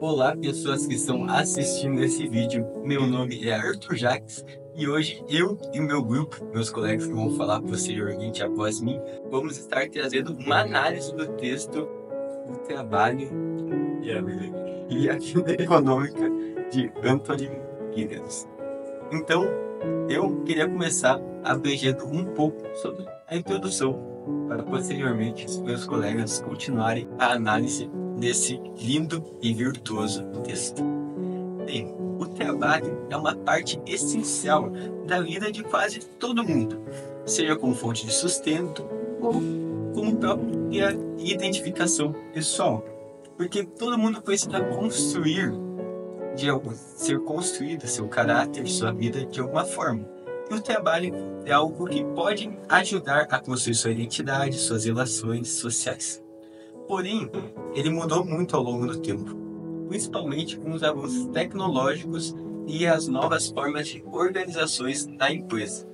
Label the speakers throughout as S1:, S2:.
S1: Olá, pessoas que estão assistindo esse vídeo. Meu nome é Arthur Jacques e hoje eu e o meu grupo, meus colegas que vão falar posteriormente após mim, vamos estar trazendo uma análise do texto do trabalho e a vida econômica de Anthony Giddens. Então, eu queria começar abrangendo um pouco sobre a introdução, para posteriormente os meus colegas continuarem a análise desse lindo e virtuoso texto. Bem, o trabalho é uma parte essencial da vida de quase todo mundo, seja como fonte de sustento ou como própria identificação pessoal, porque todo mundo precisa construir, ser construído seu caráter, sua vida de alguma forma. E o trabalho é algo que pode ajudar a construir sua identidade, suas relações sociais. Porém, ele mudou muito ao longo do tempo, principalmente com os avanços tecnológicos e as novas formas de organizações da empresa.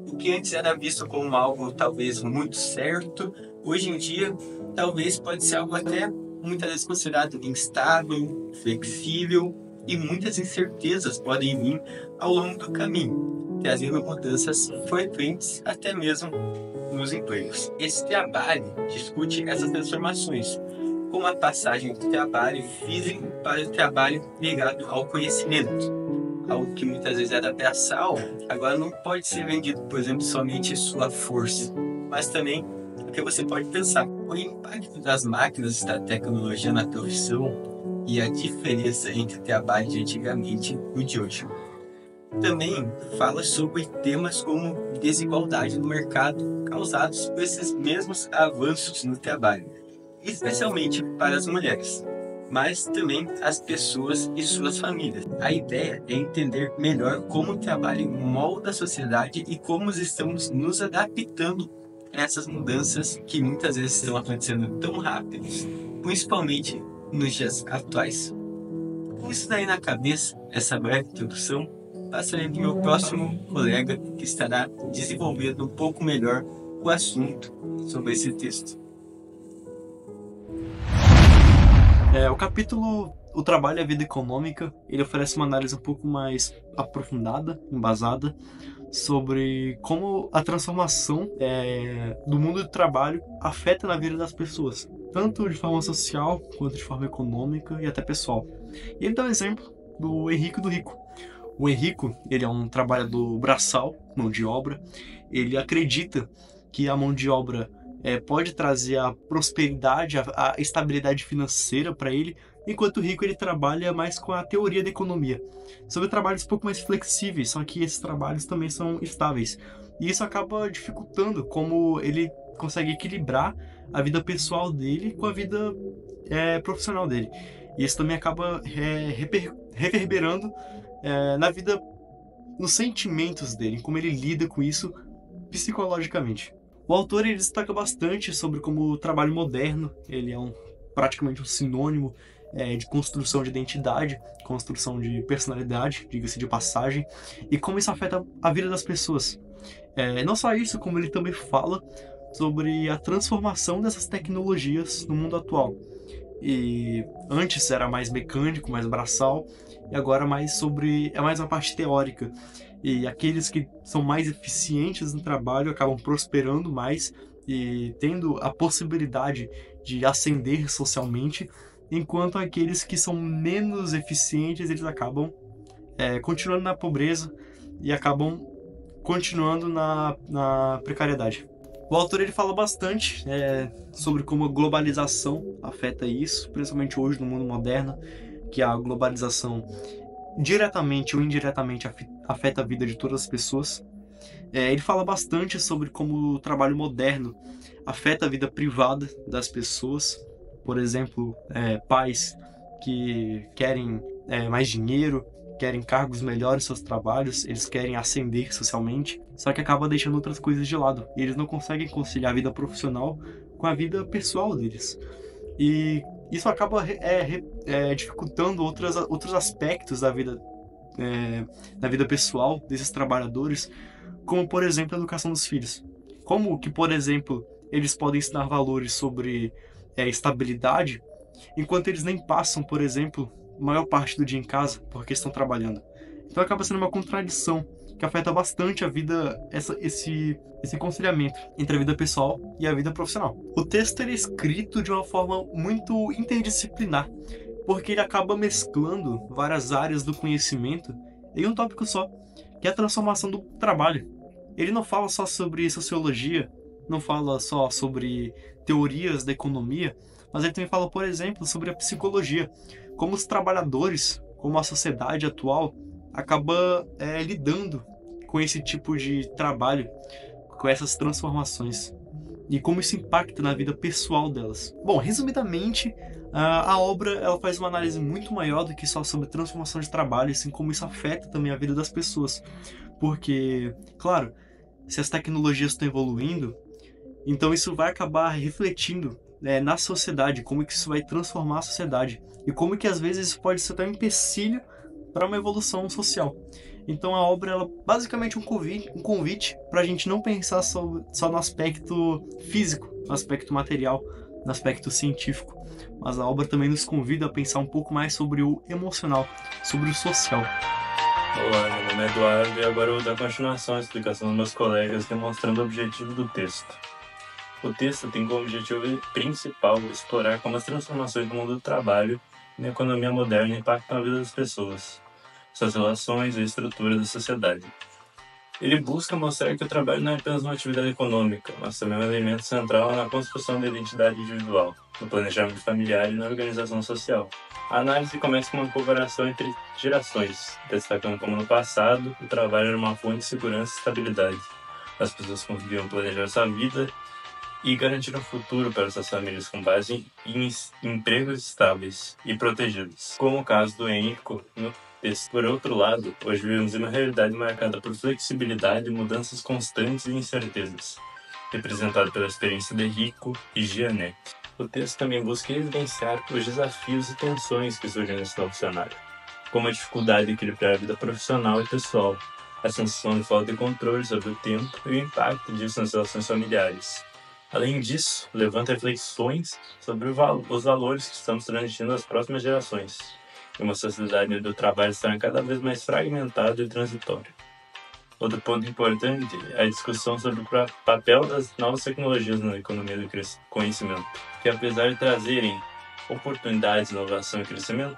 S1: O que antes era visto como algo talvez muito certo, hoje em dia talvez pode ser algo até muitas vezes considerado instável, flexível, e muitas incertezas podem vir ao longo do caminho, trazendo mudanças frequentes até mesmo nos empregos. Esse trabalho discute essas transformações, como a passagem do trabalho físico para o trabalho ligado ao conhecimento. Algo que muitas vezes era braçal, agora não pode ser vendido, por exemplo, somente sua força, mas também o que você pode pensar. O impacto das máquinas e da tecnologia na profissão e a diferença entre o trabalho de antigamente e o de hoje. Também fala sobre temas como desigualdade no mercado causados por esses mesmos avanços no trabalho, especialmente para as mulheres, mas também as pessoas e suas famílias. A ideia é entender melhor como o trabalho molda a sociedade e como estamos nos adaptando a essas mudanças que muitas vezes estão acontecendo tão rápidas, principalmente nos dias atuais. Com isso daí na cabeça, essa breve introdução, passarei para o meu próximo colega que estará desenvolvendo um pouco melhor o assunto sobre esse texto.
S2: O capítulo O Trabalho e a Vida Econômica, ele oferece uma análise um pouco mais aprofundada, embasada, sobre como a transformação do mundo do trabalho afeta na vida das pessoas, tanto de forma social, quanto de forma econômica e até pessoal. E ele dá um exemplo do Henrico do Rico. O Henrico, ele é um trabalhador braçal, mão de obra. Ele acredita que a mão de obra pode trazer a prosperidade, a estabilidade financeira para ele, enquanto o rico ele trabalha mais com a teoria da economia, sobre trabalhos um pouco mais flexíveis, só que esses trabalhos também são estáveis. E isso acaba dificultando como ele consegue equilibrar a vida pessoal dele com a vida profissional dele. E isso também acaba reverberando na vida, nos sentimentos dele, como ele lida com isso psicologicamente. O autor ele destaca bastante sobre como o trabalho moderno ele é praticamente um sinônimo de construção de identidade, construção de personalidade, diga-se de passagem, e como isso afeta a vida das pessoas. Não só isso, como ele também fala sobre a transformação dessas tecnologias no mundo atual. E antes era mais mecânico, mais braçal, e agora é mais uma parte teórica. E aqueles que são mais eficientes no trabalho acabam prosperando mais e tendo a possibilidade de ascender socialmente, enquanto aqueles que são menos eficientes, eles acabam continuando na pobreza e acabam continuando na precariedade. O autor ele fala bastante sobre como a globalização afeta isso, principalmente hoje no mundo moderno, que a globalização diretamente ou indiretamente afeta a vida de todas as pessoas. Ele fala bastante sobre como o trabalho moderno afeta a vida privada das pessoas. Por exemplo, pais que querem mais dinheiro, querem cargos melhores nos seus trabalhos, eles querem ascender socialmente, só que acaba deixando outras coisas de lado. E eles não conseguem conciliar a vida profissional com a vida pessoal deles. E isso acaba dificultando outros aspectos da vida pessoal desses trabalhadores, como, por exemplo, a educação dos filhos. Como que, por exemplo, eles podem ensinar valores sobre estabilidade, enquanto eles nem passam, por exemplo, maior parte do dia em casa porque estão trabalhando. Então acaba sendo uma contradição que afeta bastante a vida, esse conciliamento entre a vida pessoal e a vida profissional. O texto é escrito de uma forma muito interdisciplinar, porque ele acaba mesclando várias áreas do conhecimento em um tópico só, que é a transformação do trabalho. Ele não fala só sobre sociologia, não fala só sobre teorias da economia, mas ele também fala, por exemplo, sobre a psicologia, como os trabalhadores, como a sociedade atual acaba lidando com esse tipo de trabalho, com essas transformações e como isso impacta na vida pessoal delas. Bom, resumidamente, a obra ela faz uma análise muito maior do que só sobre transformação de trabalho, assim como isso afeta também a vida das pessoas. Porque, claro, se as tecnologias estão evoluindo, então isso vai acabar refletindo na sociedade, como que isso vai transformar a sociedade e como que às vezes isso pode ser até um empecilho para uma evolução social. Então a obra ela basicamente um convite para a gente não pensar só no aspecto físico, no aspecto material, no aspecto científico, mas a obra também nos convida a pensar um pouco mais sobre o emocional, sobre o social.
S3: Olá, meu nome é Eduardo e agora eu vou dar continuação à explicação dos meus colegas demonstrando o objetivo do texto. O texto tem como objetivo principal explorar como as transformações do mundo do trabalho e da economia moderna impactam a vida das pessoas, suas relações e a estrutura da sociedade. Ele busca mostrar que o trabalho não é apenas uma atividade econômica, mas também um elemento central na construção da identidade individual, no planejamento familiar e na organização social. A análise começa com uma comparação entre gerações, destacando como no passado o trabalho era uma fonte de segurança e estabilidade. As pessoas conseguiam planejar sua vida e garantir um futuro para suas famílias com base em empregos estáveis e protegidos, como o caso do Henrico no texto. Por outro lado, hoje vivemos em uma realidade marcada por flexibilidade, mudanças constantes e incertezas, representada pela experiência de Henrico e Giannetti. O texto também busca evidenciar os desafios e tensões que surgem nesse novo cenário, como a dificuldade de equilibrar a vida profissional e pessoal, a sensação de falta de controle sobre o tempo e o impacto disso nas relações familiares. Além disso, levanta reflexões sobre os valores que estamos transmitindo às próximas gerações, em uma sociedade onde o trabalho está cada vez mais fragmentado e transitório. Outro ponto importante é a discussão sobre o papel das novas tecnologias na economia do conhecimento, que apesar de trazerem oportunidades, inovação e crescimento,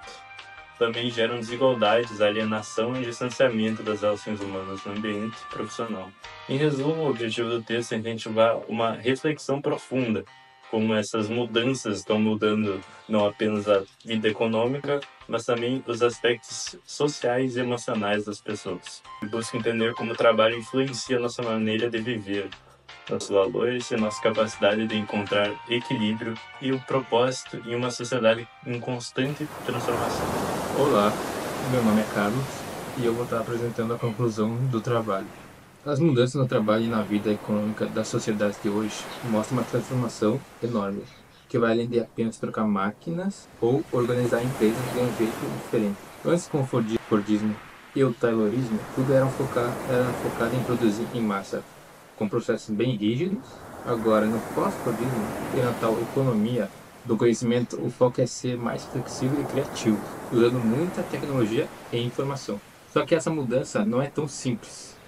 S3: também geram desigualdades, alienação e distanciamento das relações humanas no ambiente profissional. Em resumo, o objetivo do texto é incentivar uma reflexão profunda, como essas mudanças estão mudando não apenas a vida econômica, mas também os aspectos sociais e emocionais das pessoas. E busca entender como o trabalho influencia nossa maneira de viver, nossos valores e nossa capacidade de encontrar equilíbrio e o propósito em uma sociedade em constante transformação.
S4: Olá, meu nome é Carlos e eu vou estar apresentando a conclusão do trabalho. As mudanças no trabalho e na vida econômica das sociedades de hoje mostram uma transformação enorme, que vai além de apenas trocar máquinas ou organizar empresas de um jeito diferente. Antes, com o Fordismo e o Taylorismo, tudo era focado em produzir em massa, com processos bem rígidos. Agora, no pós-Fordismo e na tal economia do conhecimento, o foco é ser mais flexível e criativo, usando muita tecnologia e informação. Só que essa mudança não é tão simples.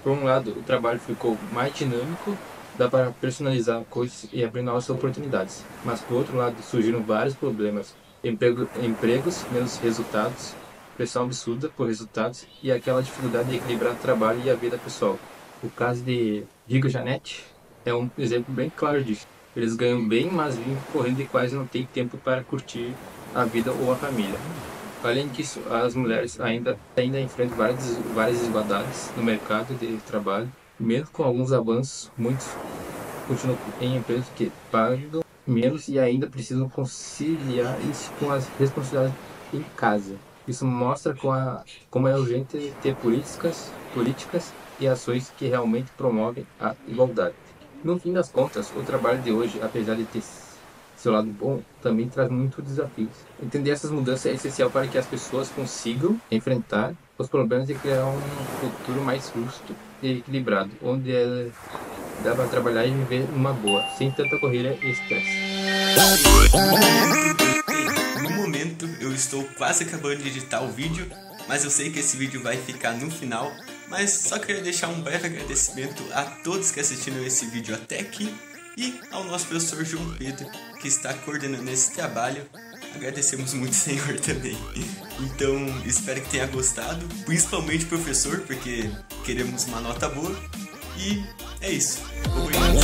S4: Por um lado, o trabalho ficou mais dinâmico, dá para personalizar coisas e abrir novas oportunidades. Mas por outro lado, surgiram vários problemas. Empregos, menos resultados, pressão absurda por resultados e aquela dificuldade de equilibrar o trabalho e a vida pessoal. O caso de Rico e Giannetti é um exemplo bem claro disso. Eles ganham bem, mas vivem correndo e quase não têm tempo para curtir a vida ou a família. Além disso, as mulheres ainda enfrentam várias desigualdades no mercado de trabalho. Mesmo com alguns avanços, muitos continuam em empregos que pagam menos e ainda precisam conciliar isso com as responsabilidades em casa. Isso mostra como é urgente ter políticas e ações que realmente promovem a igualdade. No fim das contas, o trabalho de hoje, apesar de ter seu lado bom, também traz muitos desafios. Entender essas mudanças é essencial para que as pessoas consigam enfrentar os problemas e criar um futuro mais justo e equilibrado, onde dá para trabalhar e viver uma boa, sem tanta correria e estresse.
S1: No momento, eu estou quase acabando de editar o vídeo, mas eu sei que esse vídeo vai ficar no final. Mas só queria deixar um breve agradecimento a todos que assistiram esse vídeo até aqui e ao nosso professor João Pedro, que está coordenando esse trabalho. Agradecemos muito, senhor, também. Então, espero que tenha gostado, principalmente professor, porque queremos uma nota boa. E é isso. Obrigado.